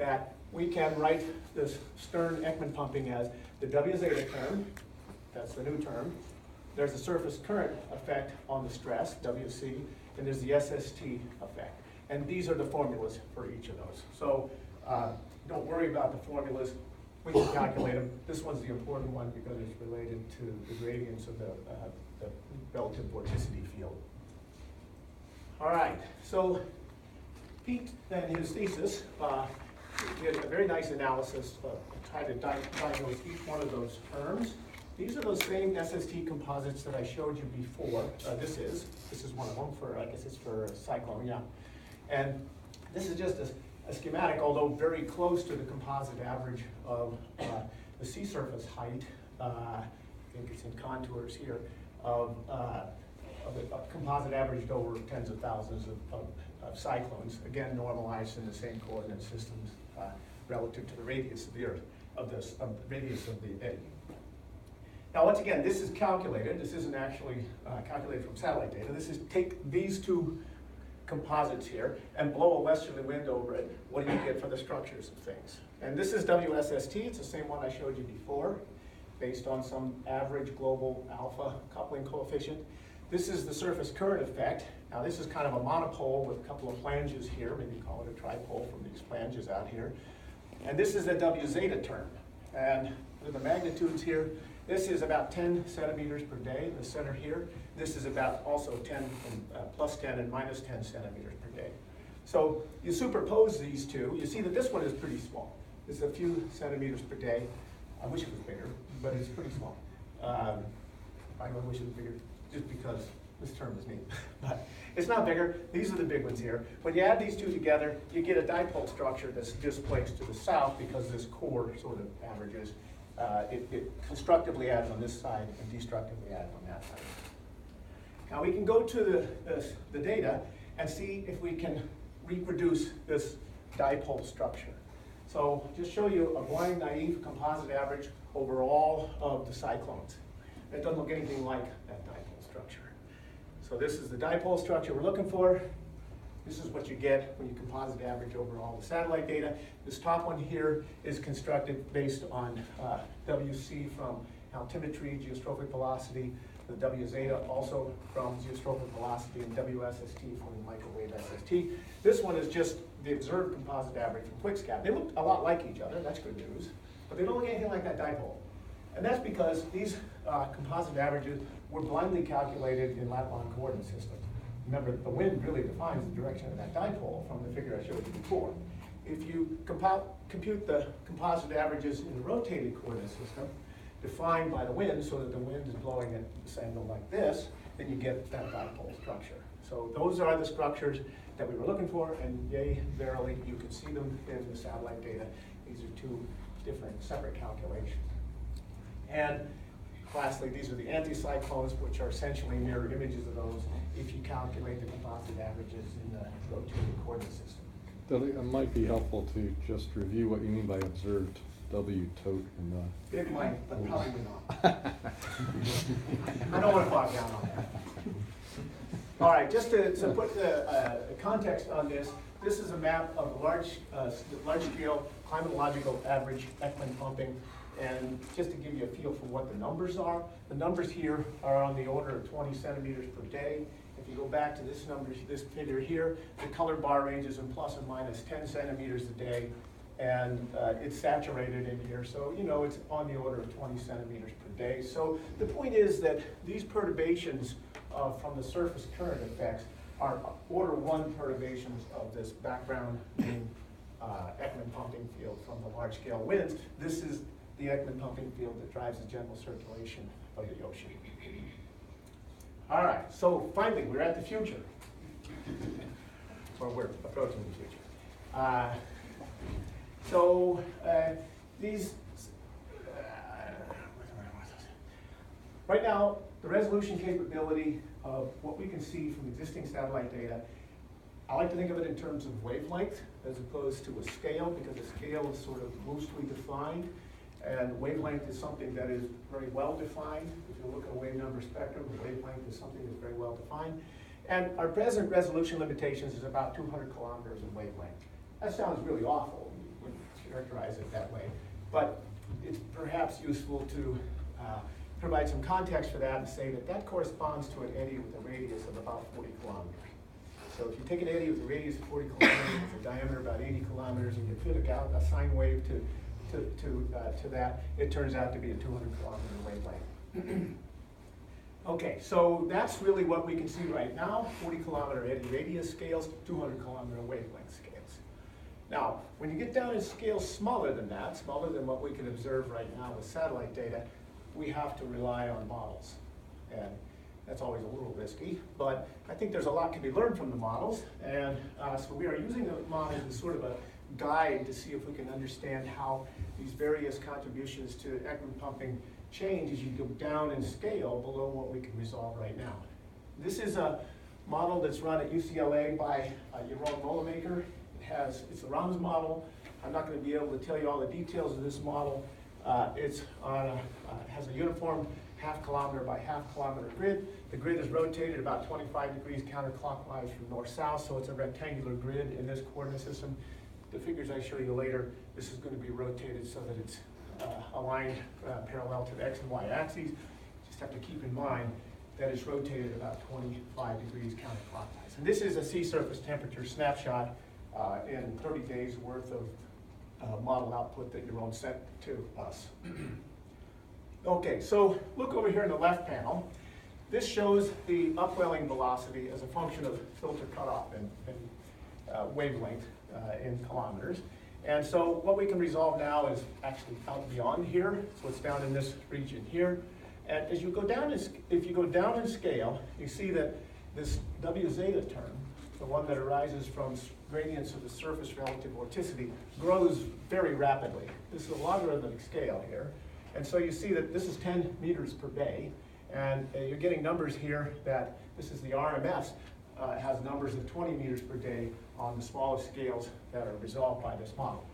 that we can write this Stern-Ekman pumping as the W zeta term, that's the new term. There's a surface current effect on the stress, WC, and there's the SST effect. And these are the formulas for each of those. So don't worry about the formulas. We can calculate them. This one's the important one because it's related to the gradients of the relative vorticity field. All right, so Pete and his thesis did a very nice analysis of trying to diagnose each one of those terms. These are those same SST composites that I showed you before. This is one of them for, I guess it's for cyclone, yeah. And this is just a schematic, although very close to the composite average of the sea surface height. I think it's in contours here of the composite averaged over tens of thousands of cyclones, again normalized in the same coordinate systems relative to the radius of the Earth, of the radius of the eddy. Now, once again, this is calculated. This isn't actually calculated from satellite data. This is take these two composites here and blow a westerly wind over it. What do you get for the structures of things? And this is WSST. It's the same one I showed you before, based on some average global alpha coupling coefficient. This is the surface current effect. Now, this is kind of a monopole with a couple of flanges here. Maybe call it a tripole from these flanges out here. And this is the W zeta term. And with the magnitudes here, this is about 10 centimeters per day in the center here. This is about also 10 and plus 10 and minus 10 centimeters per day. So you superpose these two, you see that this one is pretty small. It's a few centimeters per day. I wish it was bigger, but it's pretty small. I wish it was bigger just because this term is neat. But it's not bigger. These are the big ones here. When you add these two together, you get a dipole structure that's displaced to the south because this core sort of averages. It constructively adds on this side and destructively adds on that side. Now we can go to the data and see if we can reproduce this dipole structure. So just show you a blind, naive composite average over all of the cyclones. It doesn't look anything like that dipole structure. So this is the dipole structure we're looking for. This is what you get when you composite average over all the satellite data. This top one here is constructed based on WC from altimetry, geostrophic velocity, the W zeta also from geostrophic velocity, and WSST from microwave SST. This one is just the observed composite average from QuickScat. They look a lot like each other, that's good news, but they don't look anything like that dipole. And that's because these composite averages were blindly calculated in lat-long coordinate systems. Remember, the wind really defines the direction of that dipole from the figure I showed you before. If you compute the composite averages in the rotated coordinate system, defined by the wind so that the wind is blowing at this angle like this, then you get that dipole structure. So those are the structures that we were looking for, and yay, verily, you can see them in the satellite data. These are two different separate calculations. And lastly, these are the anticyclones, which are essentially mirror images of those if you calculate the composite averages in the rotated coordinate system. It might be helpful to just review what you mean by observed W tote in the... It might, but probably not. I don't want to bog down on that. All right, just to put the context on this, this is a map of large-scale climatological average Ekman pumping. And just to give you a feel for what the numbers are, the numbers here are on the order of 20 centimeters per day. If you go back to this figure here, the color bar ranges in plus and minus 10 centimeters a day, and it's saturated in here, so you know it's on the order of 20 centimeters per day. So the point is that these perturbations from the surface current effects are order 1 perturbations of this background Ekman pumping field from the large-scale winds. This is the Ekman pumping field that drives the general circulation of the ocean. All right, so finally, we're at the future. Or we're approaching the future. Right now, the resolution capability of what we can see from existing satellite data, I like to think of it in terms of wavelength as opposed to a scale, because a scale is sort of loosely defined. And wavelength is something that is very well defined. If you look at a wave number spectrum, the wavelength is something that's very well defined. And our present resolution limitations is about 200 kilometers in wavelength. That sounds really awful when characterize it that way. But it's perhaps useful to provide some context for that and say that that corresponds to an eddy with a radius of about 40 kilometers. So if you take an eddy with a radius of 40 kilometers, with a diameter about 80 kilometers, and you fit a sine wave to that, it turns out to be a 200 kilometer wavelength. Okay, so that's really what we can see right now, 40 kilometer eddy radius scales, 200 kilometer wavelength scales. Now, when you get down in scales smaller than that, smaller than what we can observe right now with satellite data, we have to rely on models. And that's always a little risky, but I think there's a lot to be learned from the models. And so we are using the models as sort of a guide to see if we can understand how these various contributions to Ekman pumping change as you go down in scale below what we can resolve right now. This is a model that's run at UCLA by Yaron Molemaker. It's a RAMS model. I'm not going to be able to tell you all the details of this model. It has a uniform half-kilometer by half-kilometer grid. The grid is rotated about 25 degrees counterclockwise from north-south, so it's a rectangular grid in this coordinate system. The figures I show you later, this is going to be rotated so that it's aligned parallel to the x and y axes. Just have to keep in mind that it's rotated about 25 degrees counterclockwise. And this is a sea surface temperature snapshot in 30 days worth of model output that Yaron sent to us. Okay, so look over here in the left panel. This shows the upwelling velocity as a function of filter cutoff and wavelength in kilometers. And so what we can resolve now is actually out beyond here, so it's down in this region here. And as you go down, if you go down in scale, you see that this W zeta term, the one that arises from gradients of the surface relative vorticity, grows very rapidly. This is a logarithmic scale here. And so you see that this is 10 meters per day. And you're getting numbers here that this is the RMS, has numbers of 20 meters per day on the smallest scales that are resolved by this model.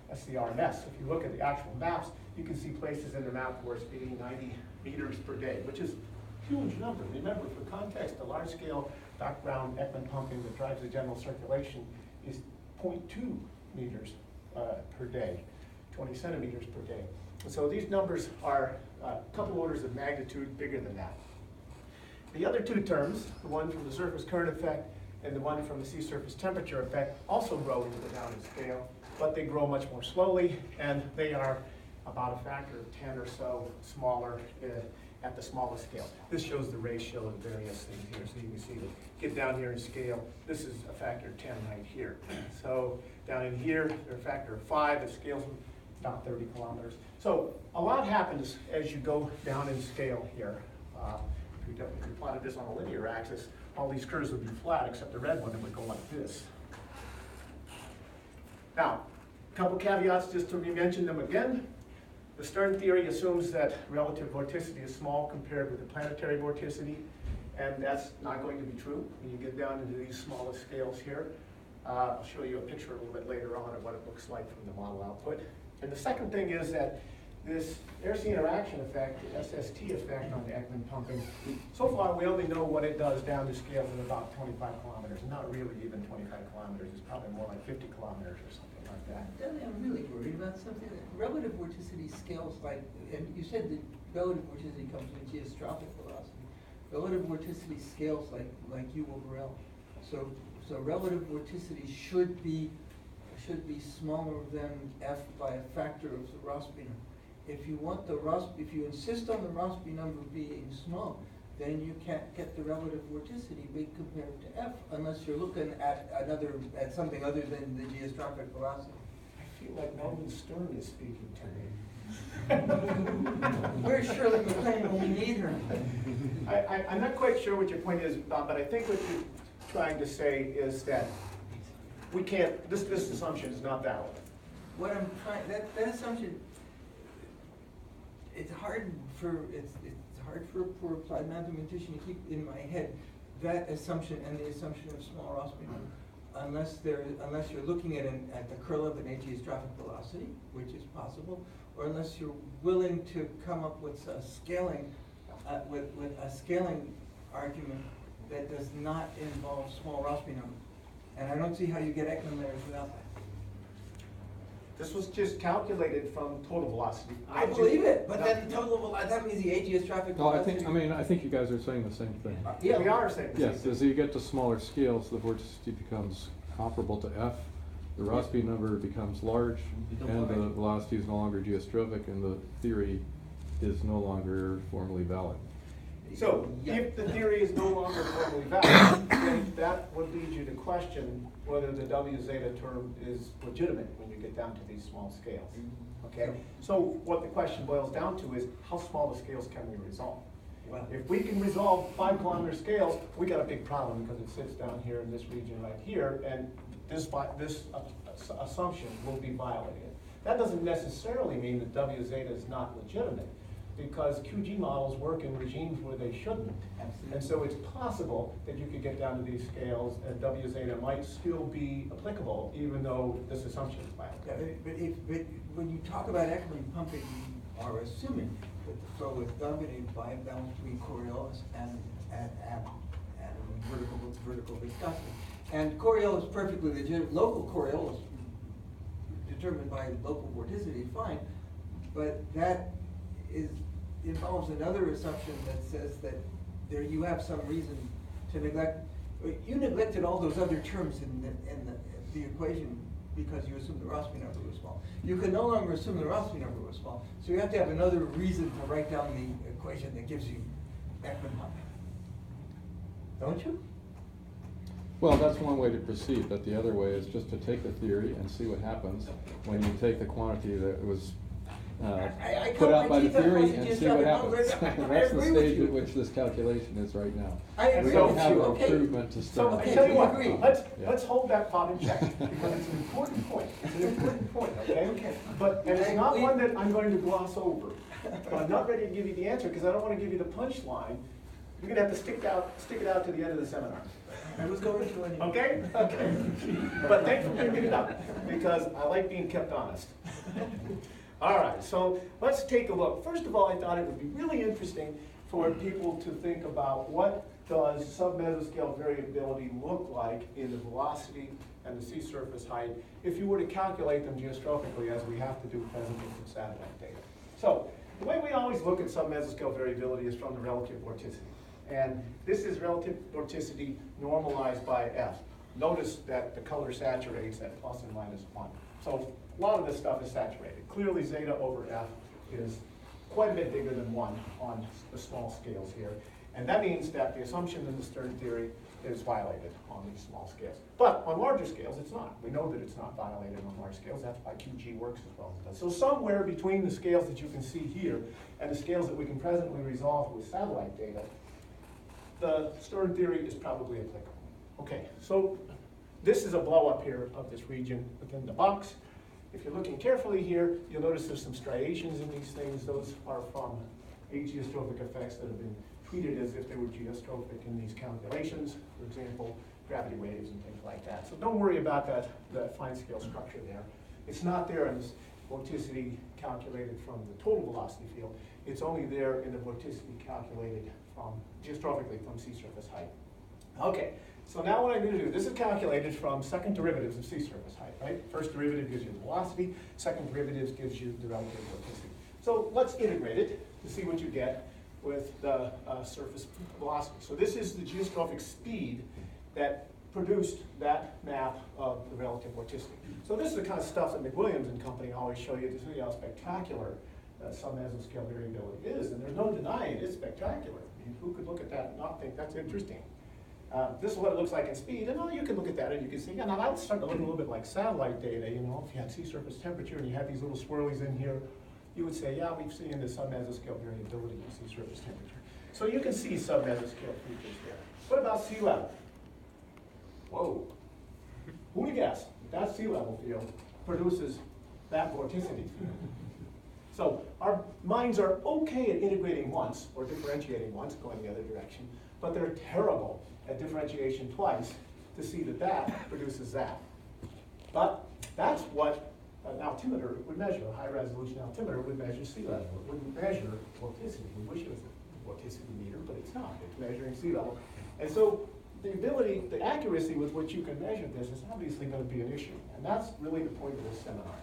That's the RMS. If you look at the actual maps, you can see places in the map where it's 80, 90 meters per day, which is a huge number. Remember, for context, the large-scale background Ekman pumping that drives the general circulation is 0.2 meters per day, 20 centimeters per day. And so these numbers are a couple orders of magnitude bigger than that. The other two terms, the one from the surface current effect and the one from the sea surface temperature effect, also grow into the down in scale, but they grow much more slowly, and they are about a factor of 10 or so smaller at the smallest scale. This shows the ratio of various things here, so you can see that get down here in scale, this is a factor of 10 right here. So down in here, they're a factor of 5, the scale's about 30 kilometers. So a lot happens as you go down in scale here. If we plotted this on a linear axis, all these curves would be flat except the red one, and would go like this. Now, a couple caveats just to re-mention them again. The Stern theory assumes that relative vorticity is small compared with the planetary vorticity, and that's not going to be true when you get down into these smallest scales here. I'll show you a picture a little bit later on of what it looks like from the model output. And the second thing is that this air-sea interaction effect, the SST effect on the Ekman pumping, so far we only know what it does down to scales of about 25 kilometers, not really even 25 kilometers, it's probably more like 50 kilometers or something like that. Dudley, I'm really worried about something. Relative vorticity scales like, and you said that relative vorticity comes from geostrophic velocity. Relative vorticity scales like U over L. So relative vorticity should be smaller than F by a factor of the Rossby number. If you insist on the Rossby number being small, then you can't get the relative vorticity big compared to F unless you're looking at something other than the geostrophic velocity. I feel like Melvin Stern is speaking to me. Where's Shirley MacLaine when we need her? I'm not quite sure what your point is, Bob, but I think what you're trying to say is that we can't, this assumption is not valid. What I'm trying, that assumption, it's hard for a poor applied mathematician to keep in my head that assumption and the assumption of small Rossby number, unless you're looking at the curl of an geostrophic velocity, which is possible, or unless you're willing to come up with a scaling argument that does not involve small Rossby number. And I don't see how you get Ekman layers without that. This was just calculated from total velocity. I believe it, but then total, that means the geostrophic No, velocity. I think you guys are saying the same thing. Yeah, we are saying the same Yes, thing. as you get to smaller scales, the vorticity becomes comparable to F. The Rossby number becomes large, and the velocity is no longer geostrophic, and the theory is no longer formally valid. So, Yeah. if the theory is no longer formally valid, then that would lead you to question whether the W zeta term is legitimate when you get down to these small scales. Okay? So, what the question boils down to is, how small the scales can we resolve? Wow. If we can resolve 5-kilometer scales, we got a big problem because it sits down here in this region right here, and this assumption will be violated. That doesn't necessarily mean that W zeta is not legitimate, because QG models work in regimes where they shouldn't. Absolutely. And so it's possible that you could get down to these scales and W zeta might still be applicable, even though this assumption is violated. Yeah, but when you talk about Ekman pumping, you are assuming that the flow is dominated by a balance between Coriolis and vertical viscosity. And Coriolis is perfectly legitimate. Local Coriolis determined by local vorticity, fine, but that involves another assumption that says that there you have some reason to neglect. You neglected all those other terms in the equation because you assumed the Rossby number was small. You can no longer assume the Rossby number was small, so you have to have another reason to write down the equation that gives you Ekman pumping. Don't you? Well, that's one way to proceed, but the other way is just to take the theory and see what happens when you take the quantity that was I put cut out my by the teeth on theory most and of see what the happens. stuff. I That's the agree with stage you. at which this calculation is right now. I agree We don't with have you, an okay. improvement to So start. I Okay, tell you we what, agree. let's hold that thought in check, because it's an important point. It's an important point, okay? Okay. But, and it's I not agree. one that I'm going to gloss over. But I'm not ready to give you the answer, because I don't want to give you the punchline. You're gonna have to stick it out to the end of the seminar. I was going to anyway. Okay? Okay. But thanks for bringing it up, because I like being kept honest. All right, so let's take a look. First of all, I thought it would be really interesting for people to think about what does submesoscale variability look like in the velocity and the sea surface height if you were to calculate them geostrophically, as we have to do presently from satellite data. So the way we always look at submesoscale variability is from the relative vorticity. And this is relative vorticity normalized by F. Notice that the color saturates at plus and minus 1. So a lot of this stuff is saturated. Clearly zeta over F is quite a bit bigger than 1 on the small scales here. And that means that the assumption in the Stern theory is violated on these small scales. But on larger scales, it's not. We know that it's not violated on large scales. That's why QG works as well as it does. So somewhere between the scales that you can see here and the scales that we can presently resolve with satellite data, the Stern theory is probably applicable. Okay, so this is a blow up here of this region within the box. If you're looking carefully here, you'll notice there's some striations in these things. Those are from ageostrophic effects that have been treated as if they were geostrophic in these calculations. For example, gravity waves and things like that. So don't worry about that fine scale structure there. It's not there in this vorticity calculated from the total velocity field. It's only there in the vorticity calculated from geostrophically from sea surface height. Okay, so now what I'm going to do, this is calculated from second derivatives of sea surface height, right? First derivative gives you the velocity, second derivative gives you the relative vorticity. So let's integrate it to see what you get with the surface velocity. So this is the geostrophic speed that produced that map of the relative vorticity. So this is the kind of stuff that McWilliams and company always show you to see how spectacular submesoscale variability is, and there's no denying it's spectacular. I mean, who could look at that and not think that's interesting? This is what it looks like in speed, and you can look at that and you can see, yeah, now that would start to look a little bit like satellite data, you know, if you had sea surface temperature and you had these little swirlies in here, you would say, yeah, we've seen the submesoscale variability in sea surface temperature. So you can see submesoscale features there. What about sea level? Whoa. Who would guess that sea level field produces that vorticity field? So our minds are okay at integrating once or differentiating once, going the other direction, but they're terrible at differentiation twice to see that that produces that. But that's what an altimeter would measure. A high-resolution altimeter would measure sea level. It wouldn't measure vorticity. We wish it was a vorticity meter, but it's not. It's measuring sea level. And so the ability, the accuracy with which you can measure this is obviously going to be an issue. And that's really the point of this seminar.